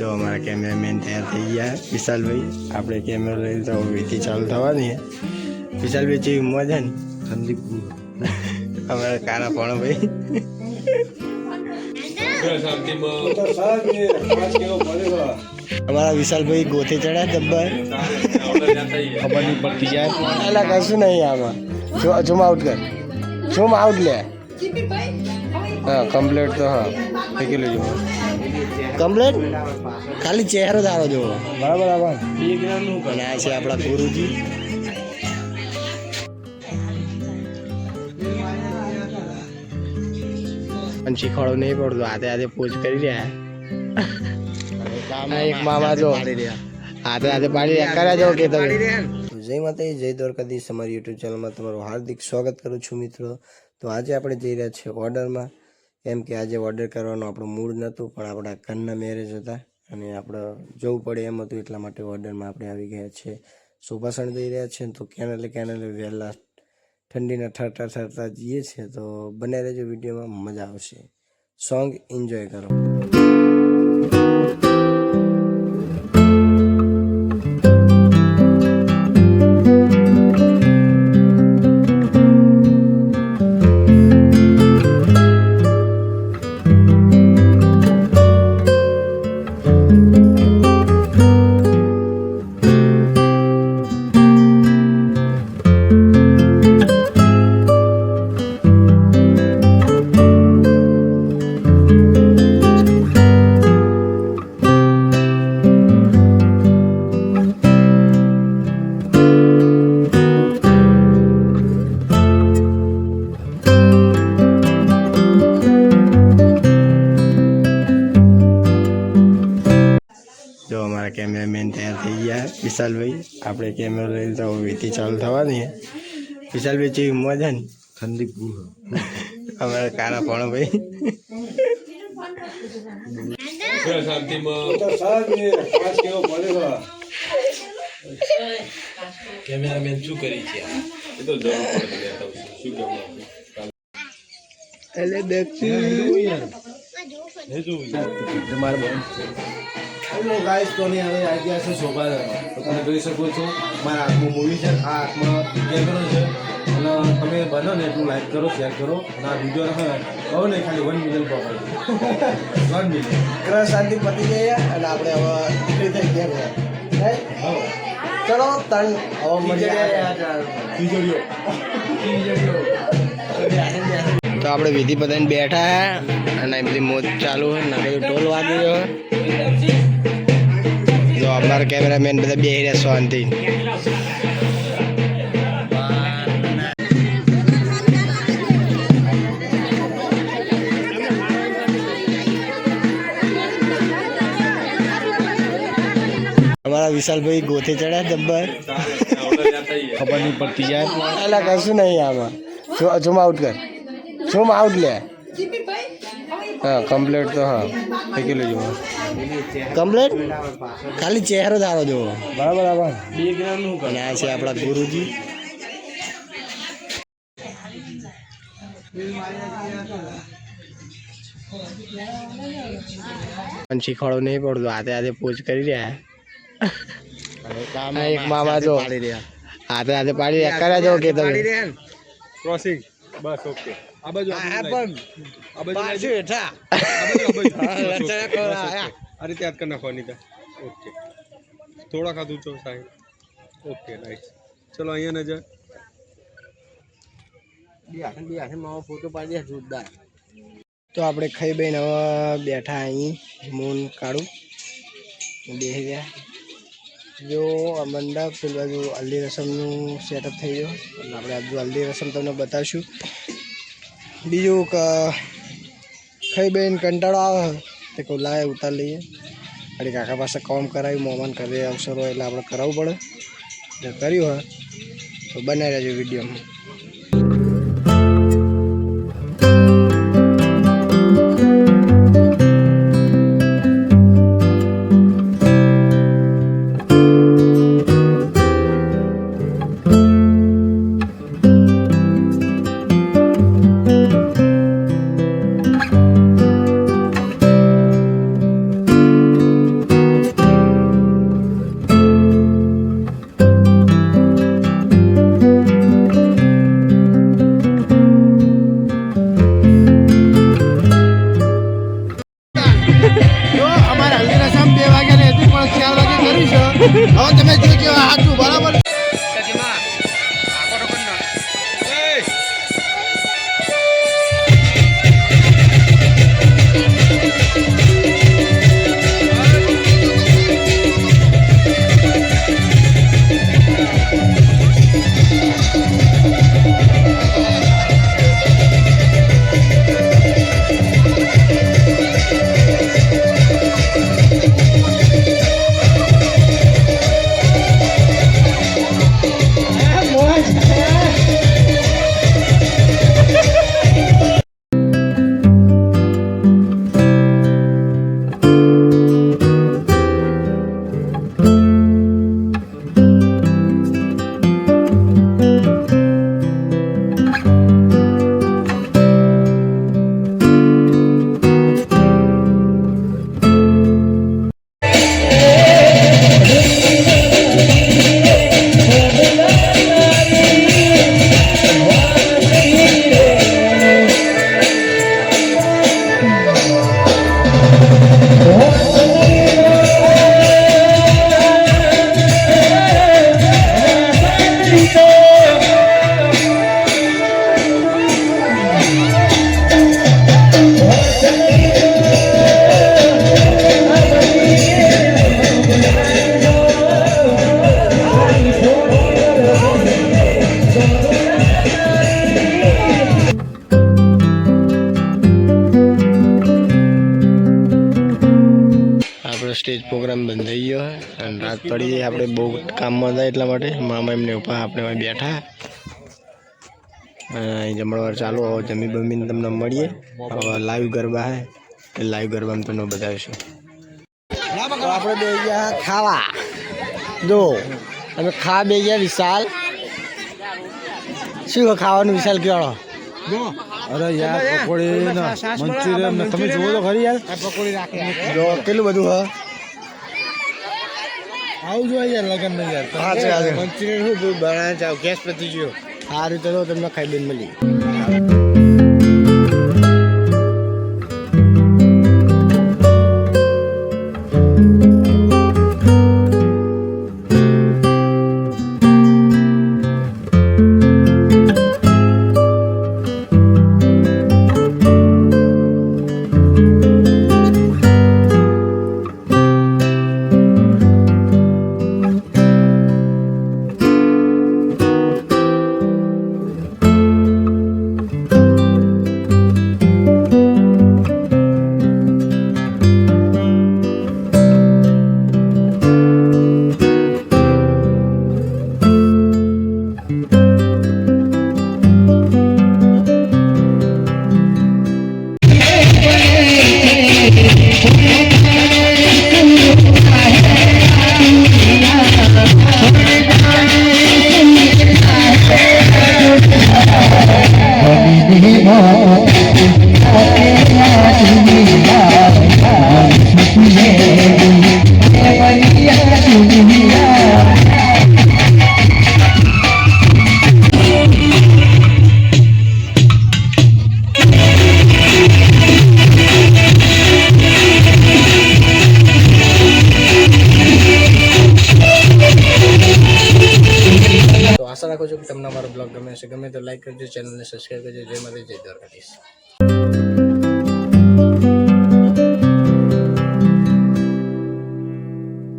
જો અમારા કેમેરામેન તૈયાર થઈ ગયા વિશાલભાઈ. આપણે કેમેરો લઈને તો વિધિ ચાલુ થવાની છે. વિશાલભાઈ જેવી મજા ને સંદીપ અમારા કારા પણ ભાઈ અમારા વિશાલભાઈ ગોથે ચડ્યા જબ્બર ખબર નહીં પડતી યાર. અલા કશું નહીં આમાં. ઝૂમ આઉટ કર, ઝૂમ આઉટ લે. હા કમ્પ્લીટ તો હા થઈ ગયેલું જો કમ્પ્લીટ. ખાલી ચહેરો તારો જુઓ બરાબર. આવા અને આ છે આપણા ગુરુજી. પણ શીખવાડો નહીં પડતો. હાથે હાથે પોચ કરી રહ્યા. એક મામા જો હાથે હાથે પાડી કર્યા જો કે તમે. જય માતાજી, જય દ્વારકાધીશ. અમારી યુટ્યુબ ચેનલમાં તમારું હાર્દિક સ્વાગત કરું છું મિત્રો. તો આજે આપણે જઈ રહ્યા છીએ ઓર્ડરમાં. એમ કે આજે ઓર્ડર કરવાનો આપણું મૂડ નહોતું, પણ આપણા ઘરના મેરેજ હતા અને આપણે જવું પડે એમ હતું, એટલા માટે ઓર્ડરમાં આપણે આવી ગયા છીએ. સુભાષણ જઈ રહ્યા છીએ તો કેનલે વહેલા ઠંડીના ઠરતા જઈએ છીએ. તો બને રહેજો વિડીયોમાં, મજા આવશે. સોંગ એન્જોય કરો. જો અમારા કેમેરામેન તૈયાર થઈ ગયા વિશાલભાઈ. આપણે કેમેરો લઈને તો વિધિ ચાલુ થવાની છે. વિશાલભાઈ જેવી મજા ને સંદીપ અમારા કારા પણ ભાઈ કેમેરામેન શું કરી છે એ તો જરૂર પડે શું કરું એટલે દેખતી હેલો ગાઈસ, તો હવે આવી ગયા છે શોભાયાત્રા. તો તમે જોઈ શકો છો મારા હાથમાં મૂવી છે, આ હાથમાં કેમેરો છે. અને તમે બનો ને એટલું લાઈક કરો, શેર કરો. અને આ વિડીયો કહો ને ખાલી 1 મિલિયન પકડો 1 મિલિયન ગ્રહ શાંતિ પતી જાય અને આપણે હવે નીકળી થઈ ગયા. ચલો તણ હવે મળી તો આપણે વિધિ પતાઈને બેઠા અને બધી મોજ ચાલુ હોય ને બધું ટોલ વાગી રહ્યો. જો અમારા કેમેરામેન બધા બેસી રહ્યા શાંતિ. અમારા વિશાલભાઈ ગોથે ચડ્યા જબ્બર ખબર નહીં પડતી યાર. અલા કશું નહીં આમાં. ઝૂમ આઉટ કર, ઝૂમ આઉટ લે. હા કમ્પ્લીટ તો હા થઈ ગયેલું જુઓ કમ્પ્લીટ. ખાલી ચહેરો તારો જુઓ બરાબર. આવા અને આ છે આપણા ગુરુજી. પણ શીખવાડો નહીં પડતો. હાથે હાથે પોચ કરી રહ્યા. એક મામા જો હાથે હાથે પાડી રહ્યા કર્યા જો કે તમે. ક્રોસિંગ બસ ઓકે. આ બાજુ આ રીતે યાદ કરી નાખવાની હતા. ઓકે થોડા ખાધું છો સાહેબ. Okay nice. ચલો અહીંયા નજર ફોટો પાડી જોરદાર. તો આપણે ખાઈ બેન હવે બેઠા અહીં મૂન કાઢું બેસી ગયા. જો આ મંડપ પેલું બાજુ હલ્દી રસમનું સેટઅપ થઈ ગયું. એટલે આપણે આજુ હલ્દી રસમ તમને બતાવશું. બીજું ખાઈ બેન કંટાળો આવે તે કોઈ લાવે ઉતાર લઈએ. અરે કાકા પાસે કામ કરાવ્યું, મહેમાન ઘરે અવસર હોય એટલે આપણે કરાવવું પડે. જો કર્યું હોય તો બનાવી રહેજો વિડીયોમાં. તમે જોજો હાચું બરાબર સ્ટેજ પ્રોગ્રામ બંધાઈ ગયો છે અને રાત પડી આપણે બહુ કામમાં હતા એટલા માટે મામા એમને ઉપર આપણે બેઠા અહીં જમણવાર ચાલુ હવે જમી બમીને તમને મળીએ હવે લાઈવ ગરબા હે એ લાઈવ ગરબામાં તમને બતાવીશું આપણે બે ગયા ખાવા જો અમે ખાવા બે ગયા વિશાલ શું ખાવાનું વિશાલ કહેવાડો અરે યાર પકોડી મંચુરિયન તમે જુઓ તો ખરી યાર પકોડી રાખે જો કેટલું બધું હ આવું જોઈએ યાર લગન નહીં યાર મંચુરિયન શું બનાવે ચાવ ગેસ પતી ગયો આ રીતે તો તમને ખાઈ બેન મળી આશા રાખું છું કે તમને અમારો બ્લોગ ગમે હશે ગમે તો લાઈક કરજો ચેનલને સબસ્ક્રાઈબ કરજો જય માતા જય દ્વારકાધીશ